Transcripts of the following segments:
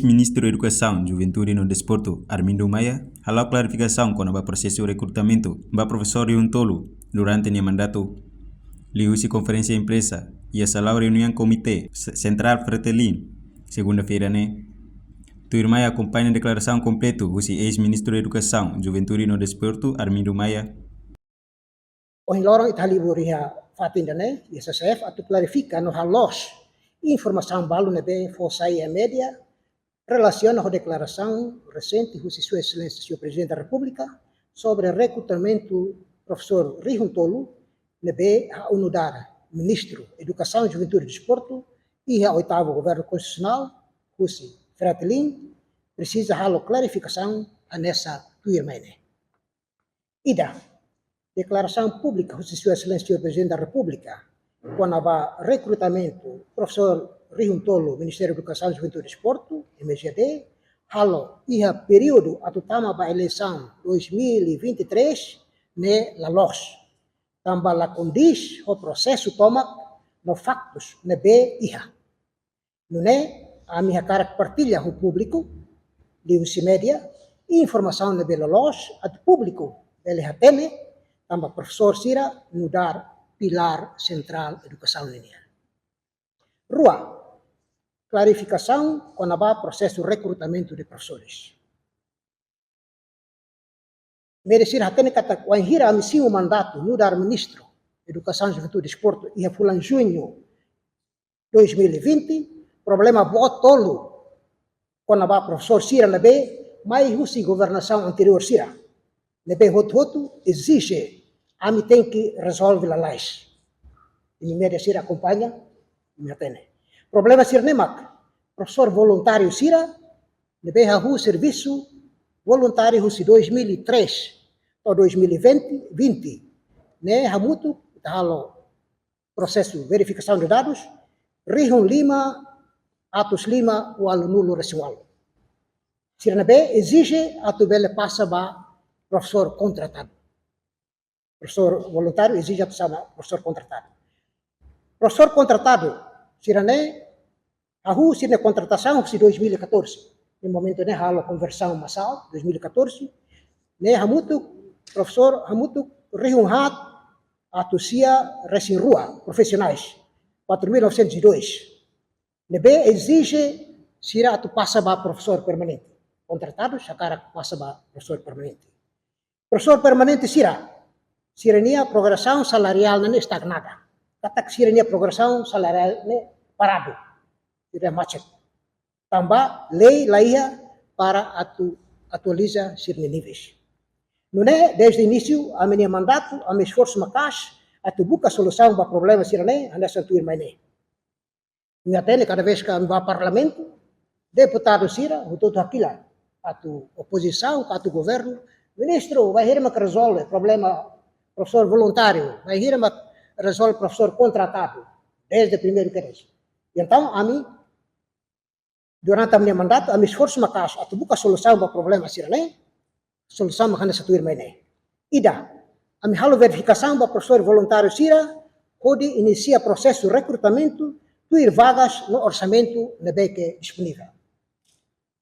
ex-ministro da Educação, Juventude e Desporto, Armindo Maia, falou clarificação quando o processo de recrutamento do professor Riun Tolo durante o mandato. Liu-se conferência imprensa e a sala reunião comitê central Fretelin, segunda-feira, né? Tuir Maia acompanha a declaração completa do ex-ministro da Educação, Juventude e Desporto, Armindo Maia. O lorong italiburia fatinda né, e SSF atu clarifica no halos informação balu nebe fossai a média relaciona com a declaração recente do Sua Excelência, Sr. Presidente da República, sobre o recrutamento do professor Riun Tolo nebe a unidade Ministro da Educação, Juventude e Desporto e a 8º Governo Constitucional, Husi Fretelin, precisa halo clarificação nessa Tuir Maia. Ida declaração pública do Sua Excelência, Sr. Presidente da República, quando há recrutamento do professor Riun Tolo, Ministério da Educação, Juventude e Desporto, MGD, halo ia período atutama para a eleição 2023, né, la LOS. Também la condiz o processo toma no factos nebe iha. Não é a minha cara que partilha o público, de os média, informação nebe la LOS, ao público, ele hatene, também professor Sira, no dar pilar central educação linear. Rua, clarificação quando há processo de recrutamento de professores. Merecer hatene kata o hira missão mandato no dar ministro Educação, Juventude e Desporto e a fulan junho 2020, problema boa tolo quando há professor Sira na B, mas o governação anterior Sira. Nebe hotu exige a mim tem que resolver a leis. E média Sira acompanha, me atende. Problema Sira nemak, professor voluntário Sira, nebe o serviço voluntário de 2003 ou 2020, né, há muito halo processo de verificação de dados, Riun Lima, Atos Lima, o aluno residual. Sira nebe exige a tu bele passa ba professor contratado. Professor voluntário exige a professor contratado. Professor contratado, sirane, a sirne contratação de 2014. No momento, né, a conversão massal, 2014, né, há muito professor, há muito reunhat a tucia recém rua, profissionais, 4.902. Nebe exige, sira tu passa ba professor permanente. Contratado, sacara passa ba professor permanente. Professor permanente sirania progressão salarial não estagnada. Kata sirania progressão salarial não parado. Sira macet. Tambah lei laia para atualizar sirne níveis. Não é desde o início a minha mandato, a meu esforço macas, a tu busca solução para problema sirne, anda sentir mais nem. Me atende cada vez que eu vou ao parlamento, deputado sira, o todo aquilo, a tu oposição, a tu governo. Ministro, vai ir que resolve problema professor voluntário, vai ir que resolve professor contratado, desde o primeiro que é. Então, a mim, durante a minha mandato, a meu esforço macas, a tu busca solução para problema sirene, solução macana satuir mene. Ida, a minha halo verificação para professor voluntário sira, pode iniciar processo de recrutamento, tuir vagas no orçamento na beca disponível.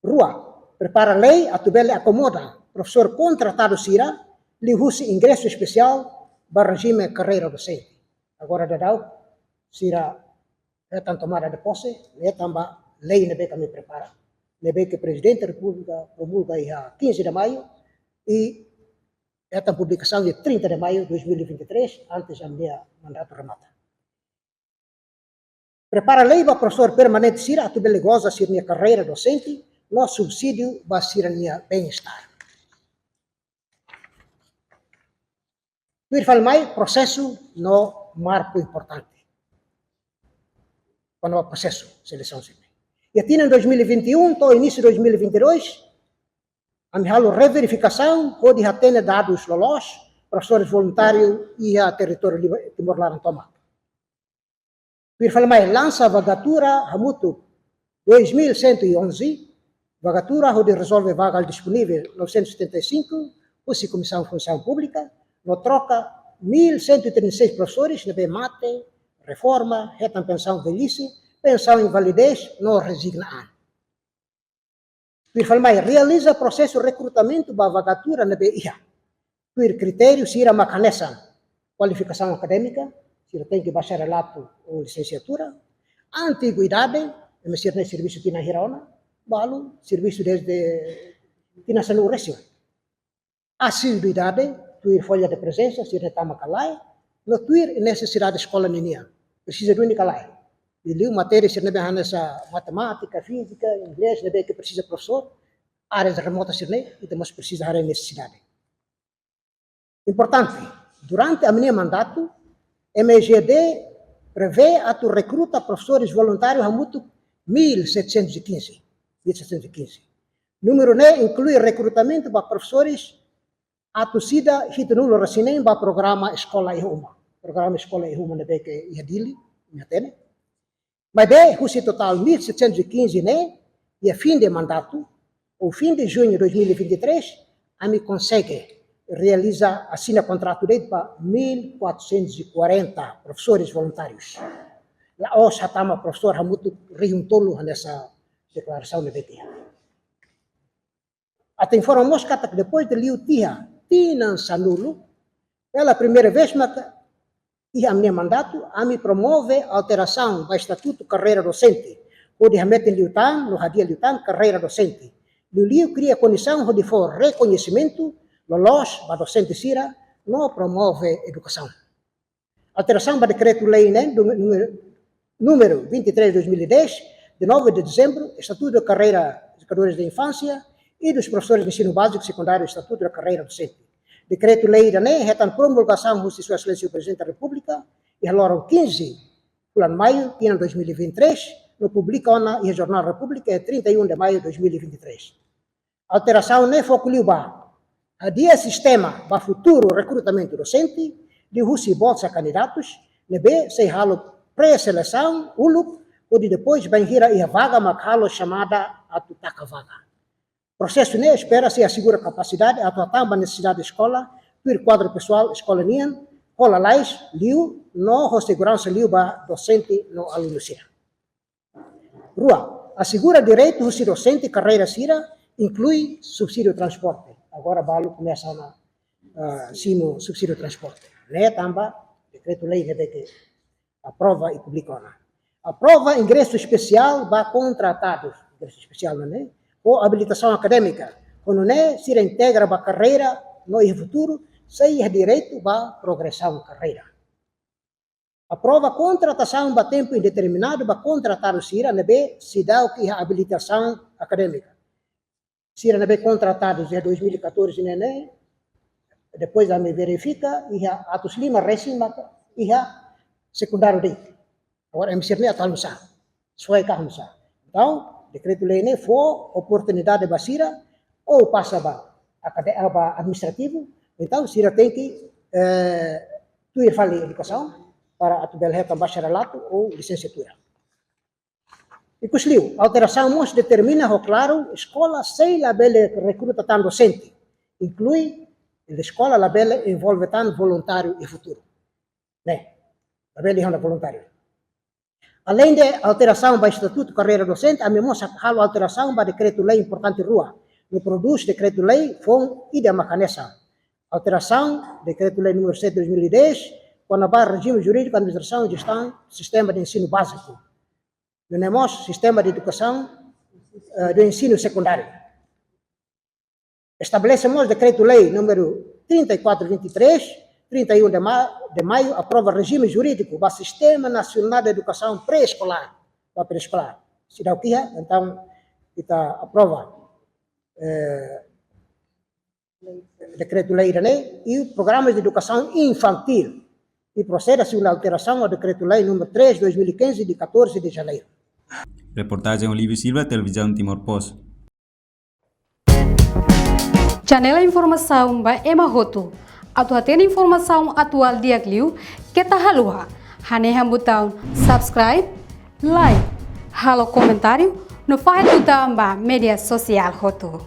Rua, prepara lei, a tu bele acomoda professor contratado Sira, lhe usa ingresso especial para regime carreira docente. Agora, Sira é tomada de posse, é também lei na beca me prepara. Na beca o Presidente da República promulga a 15 de maio e esta publicação de 30 de maio de 2023, antes da minha mandato remata. Prepara lei para professor permanente Sira, a tu bele goza Sira minha carreira docente, no subsídio para Sira minha bem-estar. Eu falo mais processo no marco importante. Quando o processo de seleção civil. E aqui em 2021, até início de 2022, a minha reverificação pode ter dados lolos, professores voluntários e a território de Timor-Leste. Eu falo mais lança vagatura a muito 2.111, vagatura onde resolve vaga disponível 975, ou se Comissão de Função Pública, no troca 1.136 professores, ne mate, reforma, retam pensão velhice, pensão invalidez, não resigna. Tuir fala mais, realiza processo de recrutamento para vagatura na BIA. Tuir critério, sira macanesan, qualificação acadêmica, sira tem que bacharelato ou licenciatura, antiguidade, mas sira tem serviço aqui na Hiraona, balu, serviço desde Tina Sanu Resio. Assiduidade, tuir folha de presença, sira tama calai, no tuir necessidade de escola ninia, precisa do calai. Ele matéria se nebe hanessa matemática, física, inglês, nebe que precisa professor, áreas remotas se ne, então mas precisa área necessidade. Importante, durante a minha mandato, MGD prevê a tu recruta professores voluntários a muito 1715. Número né inclui recrutamento para professores a tu sida hitanulo rasinem para programa escola ihuma. Programa escola ihuma nebe que iadili, nyatene. Mas de total 1715, né? E a fim de mandato, o fim de junho de 2023, a me consegue realizar, assina contrato dele para 1.440 professores voluntários. Lá, o Satama, professor Hamutu Riuntolo, nessa declaração de BT. Até informamos que depois de Liu Tia, Tinan Sanulo, pela primeira vez, e a minha mandato, a me promove a alteração do Estatuto Carreira Docente, onde remete em Liutan, no Radia Liutan, carreira docente. Liu cria condição onde for reconhecimento, lolos, a docente Sira, não promove educação. Alteração do decreto-lei número 23 de 2010, de 9 de dezembro, Estatuto da Carreira de Educadores de Infância e dos professores de ensino básico e secundário, Estatuto da Carreira Docente. Decreto-lei da retan promulgação de Sua Excelência o Presidente da República e agora 15 de maio de 2023 no publica na e Jornal República é 31 de maio de 2023. Alteração ne foculiuba a dia sistema para futuro recrutamento docente de Russi bolsa candidatos nebe sei halo pré-seleção uluk onde depois vai ir a vaga macalo chamada a tutaka vaga. Processo ne espera-se assegura capacidade, atuação da necessidade da escola, por quadro pessoal, escola nian, cola lais, liu, no segurança liu ba docente no aluno sira. Rua, assegura direito do docente carreira sira, inclui subsídio transporte. Agora balo começa a simo subsídio transporte. Né, tamba, decreto-lei que aprova e publica. Aprova ingresso especial para contratados, ingresso especial, não é? Ou habilitação acadêmica, quando não se integra para a carreira no futuro, sem direito para progressão carreira. Aprova contratação para tempo indeterminado para contratar o CIRA, se dá o que é a habilitação acadêmica. CIRA não é contratado desde 2014, né? Depois a me verifica, e a atos lima recima, e a secundário dele. Agora, a MCR atual não sabe, só é carro não sabe. Então, decreto-lei ne for oportunidade para Sira ou passa para administrativo, então Sira tem que ir fazer educação para a tubelheta bacharelato ou licenciatura. E cusliu, alteração mos determina, claro, escola sem labele recruta tan docente, inclui a escola labele envolve tan voluntário e futuro, né? Labele é voluntário. Além de alteração para o Estatuto Carreira Docente, a memória halo alteração para decreto-lei importante rua. No produz decreto-lei foi ida macanesa. Alteração, decreto-lei número 7 de 2010, quando vai regime jurídico, administração e gestão, sistema de ensino básico. No NEMOS, sistema de educação do ensino secundário. Estabelecemos decreto-lei número 3423, 31 de maio, aprova regime jurídico para o Sistema Nacional de Educação Pré-Escolar. Para pré-escolar. Se dá o que é, então, kita aprova decreto-lei e programas de educação infantil. E procede a segunda alteração ao decreto-lei número 3 de 2015, de 14 de janeiro. Reportagem Olívio Silva, Televisão Timor-Poste. Janela Informação by Emma Roto. Atau tem informação atual dia Clio, que tá halua. Haneha botão subscribe, like, halo comentário, no faz botão ba media social Roto.